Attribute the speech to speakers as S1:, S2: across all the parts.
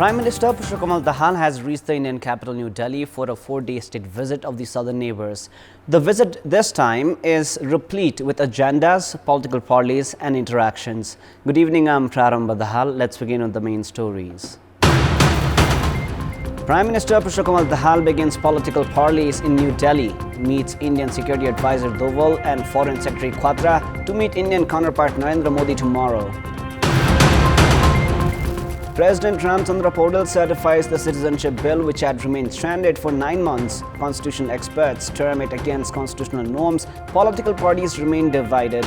S1: Prime Minister Pushpakumar Dahal has reached the Indian capital New Delhi for a 4-day state visit of the southern neighbours. The visit this time is replete with agendas, political parleys and interactions. Good evening, I'm Prarambha Dahal. Let's begin with the main stories. Prime Minister Pushpakumar Dahal begins political parleys in New Delhi, meets Indian Security Advisor Doval and Foreign Secretary Quadra to meet Indian counterpart Narendra Modi tomorrow. President Ramchandra Podal certifies the citizenship bill which had remained stranded for 9 months. Constitutional experts term it against constitutional norms. Political parties remain divided.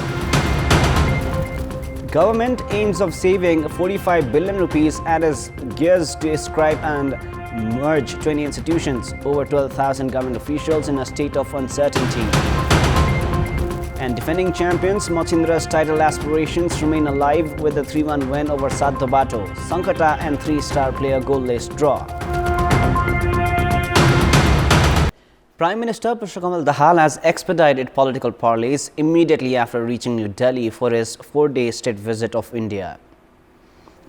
S1: Government aims of saving 45 billion rupees adds gears to ascribe and merge 20 institutions. Over 12,000 government officials in a state of uncertainty. And defending champions Machindra's title aspirations remain alive with a 3-1 win over Sadhobato. Sankata and 3-star player goalless draw. Prime Minister Pushpakumar Dahal has expedited political parleys immediately after reaching New Delhi for his 4-day state visit of India.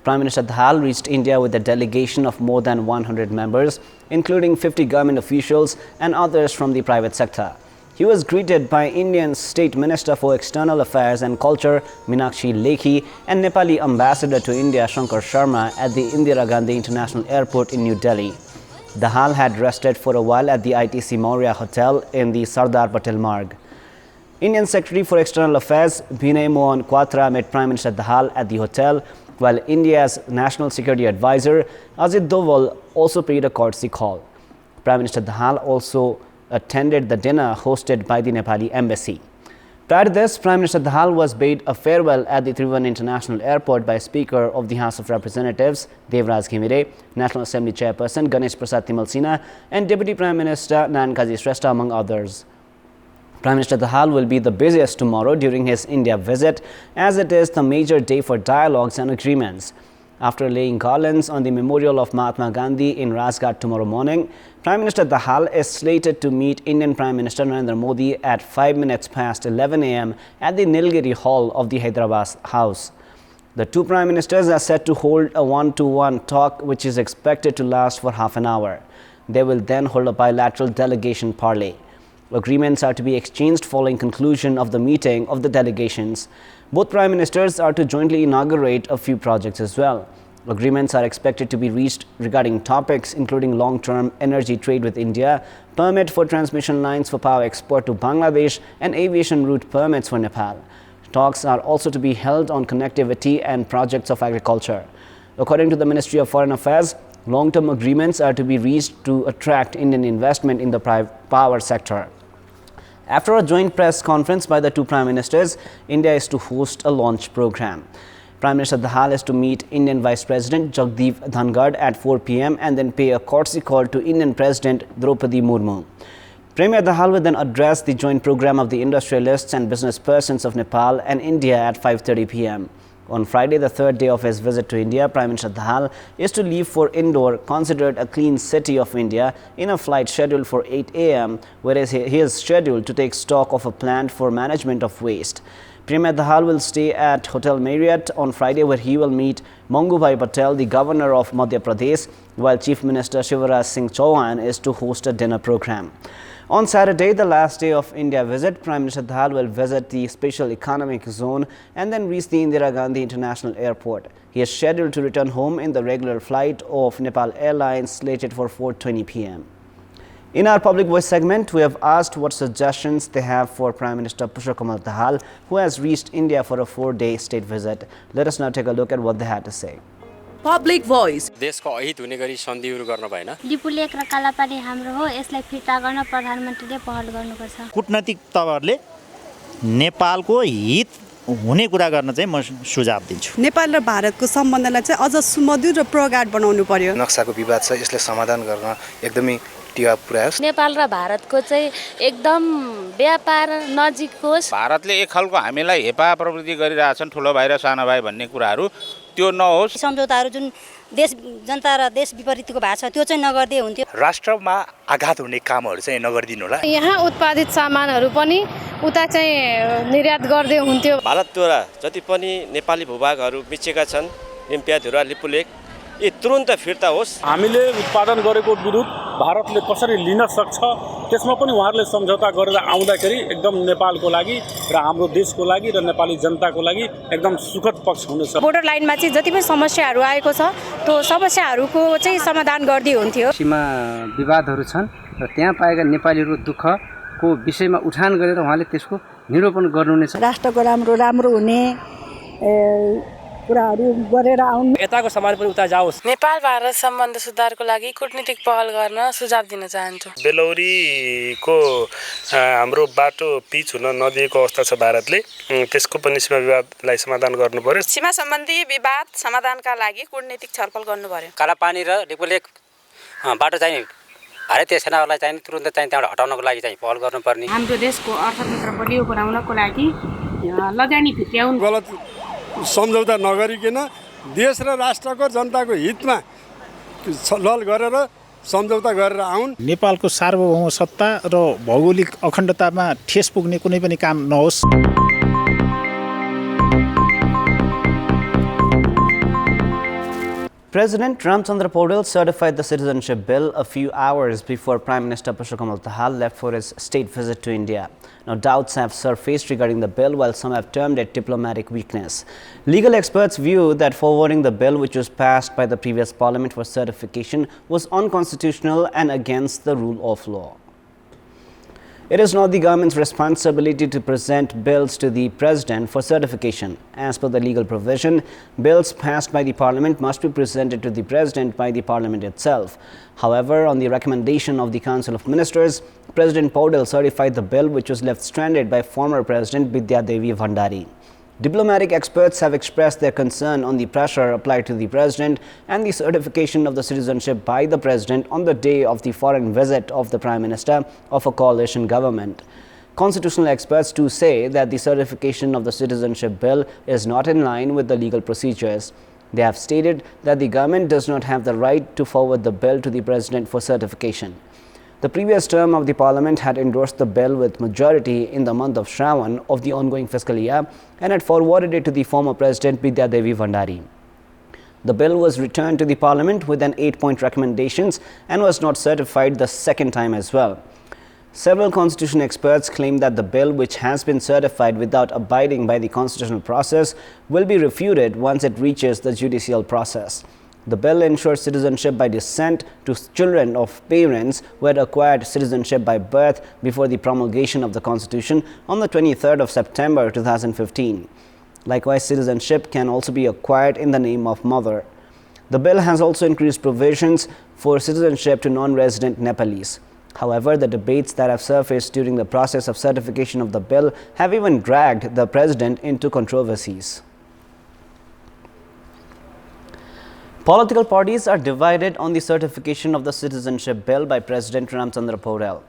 S1: Prime Minister Dahal reached India with a delegation of more than 100 members, including 50 government officials and others from the private sector. He was greeted by Indian State Minister for External Affairs and Culture Meenakshi Lekhi and Nepali Ambassador to India Shankar Sharma at the Indira Gandhi International Airport in New Delhi. Dahal had rested for a while at the ITC Maurya Hotel in the Sardar Patel Marg. Indian Secretary for External Affairs Vinay Mohan Quatra met Prime Minister Dahal at the hotel, while India's National Security Advisor Ajit Doval also paid a courtesy call. Prime Minister Dahal also attended the dinner hosted by the Nepali embassy. Prior to this, Prime Minister Dahal was bade a farewell at the Trivandrum International Airport by Speaker of the House of Representatives Devraj Ghimire, National Assembly Chairperson Ganesh Prasad Timalsina and Deputy Prime Minister Nayan Kazi Shrestha among others. Prime Minister Dahal will be the busiest tomorrow during his India visit, as it is the major day for dialogues and agreements. After laying garlands on the memorial of Mahatma Gandhi in Rajghat tomorrow morning, Prime Minister Dahal is slated to meet Indian Prime Minister Narendra Modi at 5 minutes past 11 a.m. at the Nilgiri Hall of the Hyderabad House. The two Prime Ministers are set to hold a one-to-one talk which is expected to last for half an hour. They will then hold a bilateral delegation parley. Agreements are to be exchanged following conclusion of the meeting of the delegations. Both Prime Ministers are to jointly inaugurate a few projects as well. Agreements are expected to be reached regarding topics including long-term energy trade with India, permit for transmission lines for power export to Bangladesh and aviation route permits for Nepal. Talks are also to be held on connectivity and projects of agriculture. According to the Ministry of Foreign Affairs, long-term agreements are to be reached to attract Indian investment in the power sector. After a joint press conference by the two Prime Ministers, India is to host a launch program. Prime Minister Dahal is to meet Indian Vice President Jagdeep Dhangad at 4 p.m. and then pay a courtesy call to Indian President Draupadi Murmu. Premier Dahal will then address the joint program of the industrialists and business persons of Nepal and India at 5:30 p.m. On Friday, the third day of his visit to India, Prime Minister Dahal is to leave for Indore, considered a clean city of India, in a flight scheduled for 8 a.m., whereas he is scheduled to take stock of a plan for management of waste. Premier Dahal will stay at Hotel Marriott on Friday, where he will meet Mangubhai Patel, the Governor of Madhya Pradesh, while Chief Minister Shivraj Singh Chauhan is to host a dinner program. On Saturday, the last day of India visit, Prime Minister Dahal will visit the Special Economic Zone and then reach the Indira Gandhi International Airport. He is scheduled to return home in the regular flight of Nepal Airlines slated for 4:20 p.m. In our Public Voice segment, we have asked what suggestions they have for Prime Minister Pushpakumar Dahal, who has reached India for a 4-day state visit. Let us now take a look at what they had to say.
S2: Public Voice.
S3: देशको अहित हुने गरी सन्धिहरु गर्न भएन।
S4: लिपुलेक र कालापानी हाम्रो हो, यसलाई फिर्ता गर्न प्रधानमन्त्रीले पहल गर्नुपर्छ।
S5: कूटनीतिक तवरले नेपालको हित हुने कुरा गर्न चाहिँ म सुझाव दिन्छु।
S2: नेपाल र भारतको सम्बन्धलाई चाहिँ अझ सुमधुर र प्रगाढ बनाउनु पर्यो।
S6: नक्साको विवाद छ, यसले समाधान गर्न एकदमै टिका पुर्याओस्।
S7: नेपाल र भारतको चाहिँ एकदम व्यापार नजिक होस्।
S8: भारतले एक खालको हामीलाई हेपा प्रवृत्ति गरिरहेछन्, ठुलो भाइ र सानो भाइ भन्ने कुराहरू त्यो नहोस्।
S9: सम्झौताहरू जुन देश जनता र देश विपरीतको भएको छ त्यो चाहिँ नगर्दै हुन्थ्यो।
S6: राष्ट्रमा आघात हुने कामहरू चाहिँ नगर्दिनु होला।
S10: यहाँ उत्पादित सामानहरू पनि उता चाहिँ निर्यात गर्दै हुन्थ्यो।
S3: भारतद्वारा जति पनि नेपाली भूभागहरू मिचेका छन्, इम्प्याधुरा लिपुलेक
S11: यी तुरुन्त फिर्ता होस्।
S12: हामीले उत्पादन गरेको विद्युत भारतले कसरी लिन सक्छ त्यसमा पनि उहाँहरूले सम्झौता गरेर आउँदाखेरि एकदम नेपालको लागि र हाम्रो देशको लागि र नेपाली जनताको लागि एकदम सुखद पक्ष हुनेछ।
S10: बोर्डर लाइनमा चाहिँ जति पनि समस्याहरू आएको छ त्यो समस्याहरूको चाहिँ समाधान गर्दै हुन्थ्यो।
S13: सीमा विवादहरू छन् र त्यहाँ पाएका नेपालीहरूको दुःखको विषयमा उठान गरेर उहाँले त्यसको निरूपण गर्नुहुनेछ।
S2: राष्ट्रको राम्रो हुने कुराहरू गरेर आउनु।
S11: यताको सामान पनि उता जाओस्।
S10: नेपाल भारत सम्बन्ध सुधारको लागि कूटनीतिक पहल गर्न सुझाव दिन चाहन्छु।
S12: बेलौरीको हाम्रो बाटो पिच हुन नदिएको अवस्था छ भारतले, त्यसको पनि सीमा विवादलाई समाधान गर्नु पर्यो।
S10: सीमा सम्बन्धी विवाद समाधानका लागि कूटनीतिक छलफल गर्नु पर्यो।
S13: कालापानी र लेकलेक बाटो चाहिँ भारतीय सेनाहरूलाई चाहिँ तुरुन्त चाहिँ त्यहाँबाट हटाउनको लागि चाहिँ पहल गर्नुपर्ने।
S10: हाम्रो देशको अर्थतन्त्र बलियो बनाउनको लागि लगानी भित्र्याउनु।
S12: गलत सम्झौता नगरिकन देश र राष्ट्रको जनताको हितमा छलफल गरेर सम्झौता गरेर आउन्।
S5: नेपालको सार्वभौम सत्ता र भौगोलिक अखण्डतामा ठेस पुग्ने कुनै पनि काम नहोस्।
S1: President Ramchandra Paudel certified the citizenship bill a few hours before Prime Minister Pushpakumar Dahal left for his state visit to India. Now, doubts have surfaced regarding the bill, while some have termed it diplomatic weakness. Legal experts view that forwarding the bill, which was passed by the previous parliament for certification, was unconstitutional and against the rule of law. It is not the government's responsibility to present bills to the President for certification. As per the legal provision, bills passed by the Parliament must be presented to the President by the Parliament itself. However, on the recommendation of the Council of Ministers, President Paudel certified the bill, which was left stranded by former President Bidya Devi Bhandari. Diplomatic experts have expressed their concern on the pressure applied to the President and the certification of the citizenship by the President on the day of the foreign visit of the Prime Minister of a coalition government. Constitutional experts too say that the certification of the citizenship bill is not in line with the legal procedures. They have stated that the government does not have the right to forward the bill to the President for certification. The previous term of the Parliament had endorsed the bill with majority in the month of Shravan of the ongoing fiscal year and had forwarded it to the former President Bidya Devi Bhandari. The bill was returned to the Parliament with an 8-point recommendations and was not certified the second time as well. Several constitution experts claim that the bill, which has been certified without abiding by the constitutional process, will be refuted once it reaches the judicial process. The bill ensures citizenship by descent to children of parents who had acquired citizenship by birth before the promulgation of the Constitution on the 23rd of September 2015. Likewise, citizenship can also be acquired in the name of mother. The bill has also increased provisions for citizenship to non-resident Nepalese. However, the debates that have surfaced during the process of certification of the bill have even dragged the President into controversies. Political parties are divided on the certification of the citizenship bill by President Ramchandra Paudel.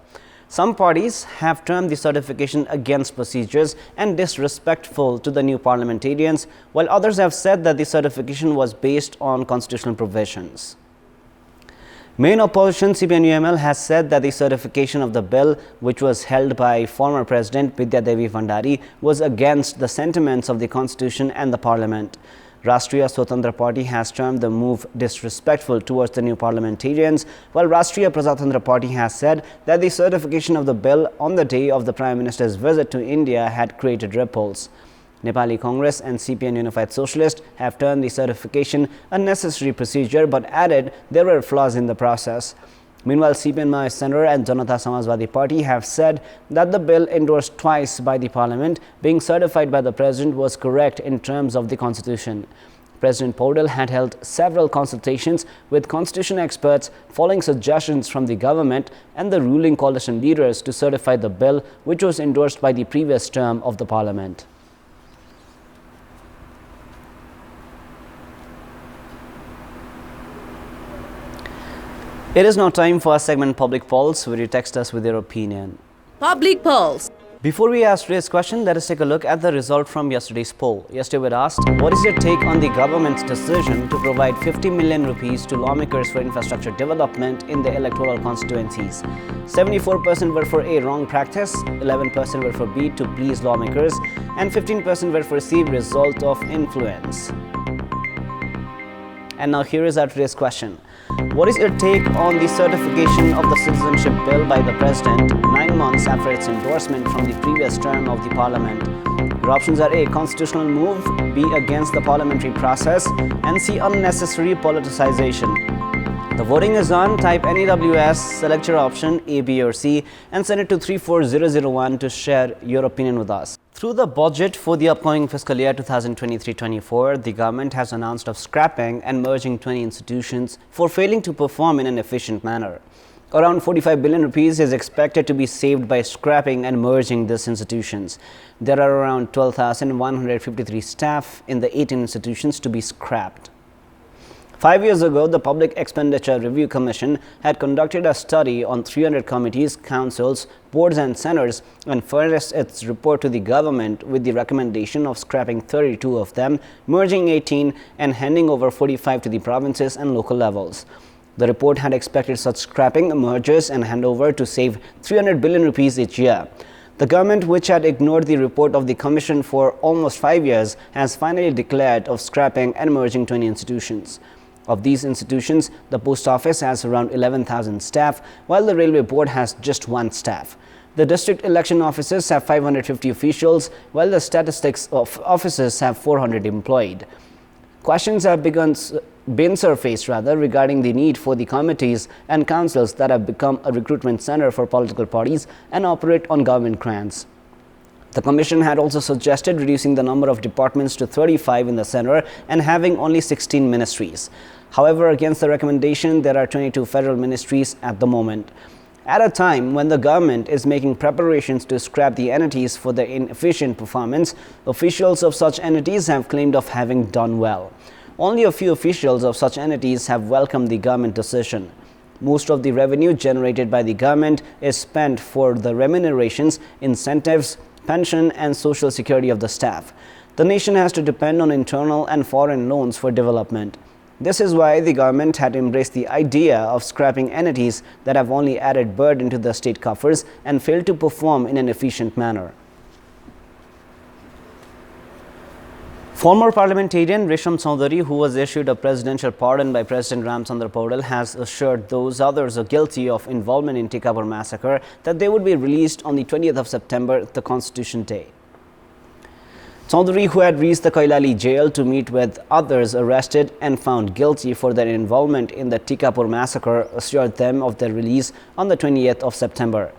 S1: Some parties have termed the certification against procedures and disrespectful to the new parliamentarians, while others have said that the certification was based on constitutional provisions. Main opposition CPN-UML has said that the certification of the bill, which was held by former President Bidya Devi Bhandari, was against the sentiments of the Constitution and the Parliament. Rashtriya Swatantra Party has termed the move disrespectful towards the new parliamentarians, while Rashtriya Prajatantra Party has said that the certification of the bill on the day of the Prime Minister's visit to India had created ripples. Nepali Congress and CPN Unified Socialist have termed the certification a necessary procedure but added there were flaws in the process. Meanwhile, CPN Maoist Center and Janata Samajwadi Party have said that the bill endorsed twice by the Parliament, being certified by the President, was correct in terms of the Constitution. President Paudel had held several consultations with constitution experts following suggestions from the government and the ruling coalition leaders to certify the bill, which was endorsed by the previous term of the Parliament. It is now time for our segment Public Pulse, where you text us with your opinion.
S14: Public Pulse.
S1: Before we ask today's question, let us take a look at the result from yesterday's poll. Yesterday we asked, what is your take on the government's decision to provide 50 million rupees to lawmakers for infrastructure development in the electoral constituencies? 74% were for A, wrong practice, 11% were for B, to please lawmakers, and 15% were for C, result of influence. And now here is our today's question. What is your take on the certification of the citizenship bill by the President 9 months after its endorsement from the previous term of the Parliament? Your options are A. Constitutional move, B. Against the parliamentary process, and C. Unnecessary politicization. The voting is on. Type NEWS, select your option A, B or C and send it to 34001 to share your opinion with us. Through the budget for the upcoming fiscal year 2023-24, the government has announced of scrapping and merging 20 institutions for failing to perform in an efficient manner. Around 45 billion rupees is expected to be saved by scrapping and merging these institutions. There are around 12,153 staff in the 18 institutions to be scrapped. 5 years ago, the Public Expenditure Review Commission had conducted a study on 300 committees, councils, boards and centres and furnished its report to the government with the recommendation of scrapping 32 of them, merging 18 and handing over 45 to the provinces and local levels. The report had expected such scrapping, mergers and handover to save 300 billion rupees each year. The government, which had ignored the report of the Commission for almost 5 years, has finally declared of scrapping and merging 20 institutions. Of these institutions, the Post Office has around 11,000 staff, while the Railway Board has just 1 staff. The district election offices have 550 officials, while the statistics offices have 400 employed. Questions have been surfaced regarding the need for the committees and councils that have become a recruitment center for political parties and operate on government grants. The Commission had also suggested reducing the number of departments to 35 in the centre and having only 16 ministries. However, against the recommendation, there are 22 federal ministries at the moment. At a time when the government is making preparations to scrap the entities for their inefficient performance, officials of such entities have claimed of having done well. Only a few officials of such entities have welcomed the government decision. Most of the revenue generated by the government is spent for the remunerations, incentives, pension and social security of the staff. The nation has to depend on internal and foreign loans for development. This is why the government had embraced the idea of scrapping entities that have only added burden to the state coffers and failed to perform in an efficient manner. Former parliamentarian Resham Chaudhary, who was issued a presidential pardon by President Ramchandra Paudel, has assured those others are guilty of involvement in Tikapur massacre that they would be released on the 20th of September, the Constitution Day. Chaudhary, who had reached the Kailali jail to meet with others arrested and found guilty for their involvement in the Tikapur massacre, assured them of their release on the 20th of September.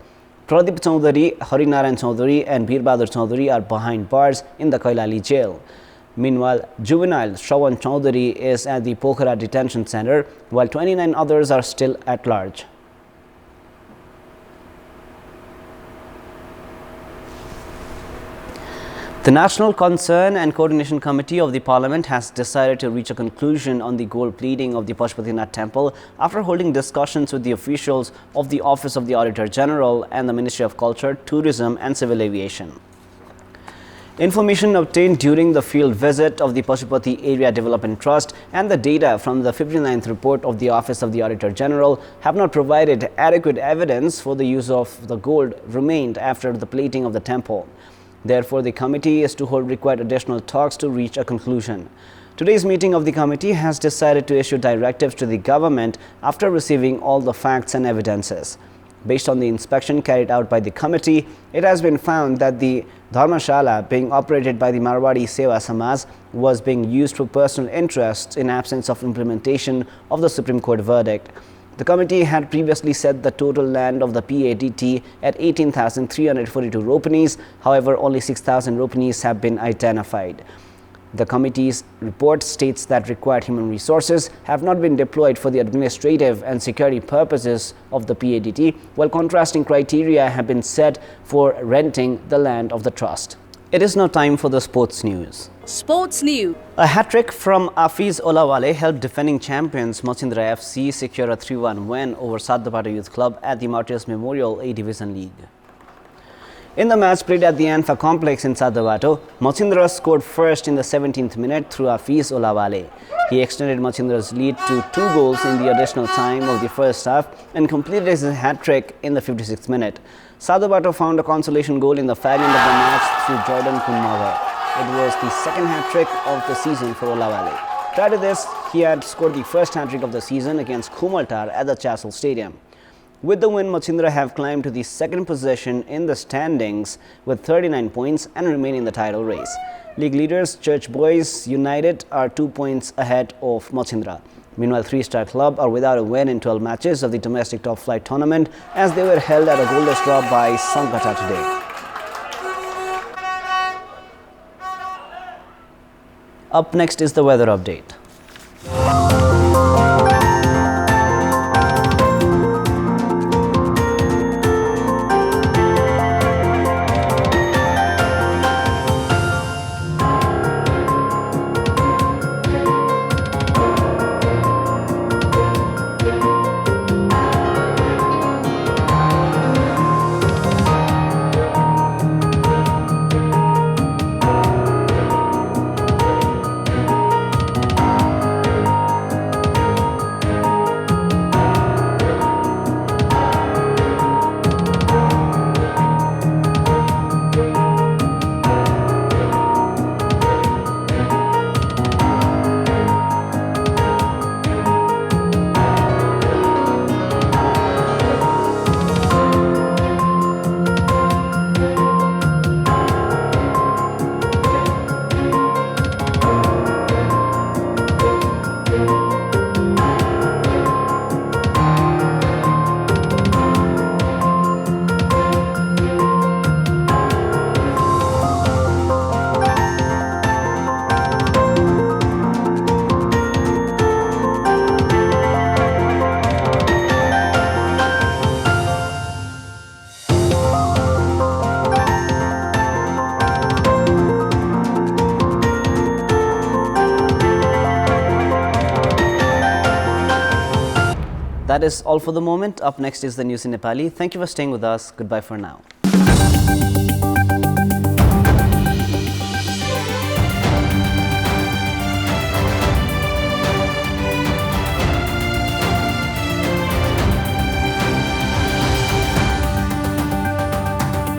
S1: Pradeep Chaudhary, Harinarayan Chaudhary and Bir Bahadur Chaudhary are behind bars in the Kailali jail. Meanwhile, juvenile Shravan Chaudhary is at the Pokhara Detention Center, while 29 others are still at large. The National Concern and Coordination Committee of the Parliament has decided to reach a conclusion on the gold plating of the Pashupatinath Temple after holding discussions with the officials of the Office of the Auditor General and the Ministry of Culture, Tourism and Civil Aviation. Information obtained during the field visit of the Pashupati Area Development Trust and the data from the 59th report of the Office of the Auditor General have not provided adequate evidence for the use of the gold remained after the plating of the temple. Therefore, the committee is to hold required additional talks to reach a conclusion. Today's meeting of the committee has decided to issue directives to the government after receiving all the facts and evidences. Based on the inspection carried out by the committee, it has been found that the Dharmashala being operated by the Marwadi Seva Samaj was being used for personal interests in absence of implementation of the Supreme Court verdict. The committee had previously set the total land of the PADT at 18,342 rupees. However, only 6,000 rupees have been identified. The committee's report states that required human resources have not been deployed for the administrative and security purposes of the PADT, while contrasting criteria have been set for renting the land of the trust. It is now time for the sports news.
S14: Sports news.
S1: A hat-trick from Afiz Olawale helped defending champions Machindra FC secure a 3-1 win over Sadabata Youth Club at the Martyrs Memorial A Division League. In the match played at the Anfa complex in Sadabato, Machindra scored first in the 17th minute through Afiz Olawale. He extended Machindra's lead to 2 goals in the additional time of the first half and completed his hat-trick in the 56th minute. Sadabato found a consolation goal in the fag end of the match through Jordan Kunmagar. It was the second hat-trick of the season for Olawale. Prior to this, he had scored the first hat-trick of the season against Kumaltar at the Chassel Stadium. With the win, Machindra have climbed to the second position in the standings with 39 points and remain in the title race. League leaders Church Boys United are 2 points ahead of Machindra. Meanwhile, Three-Star Club are without a win in 12 matches of the domestic top flight tournament as they were held at a goalless draw by Sankata today. Up next is the weather update. That is all for the moment. Up next is the news in Nepali. Thank you for staying with us. Goodbye for now.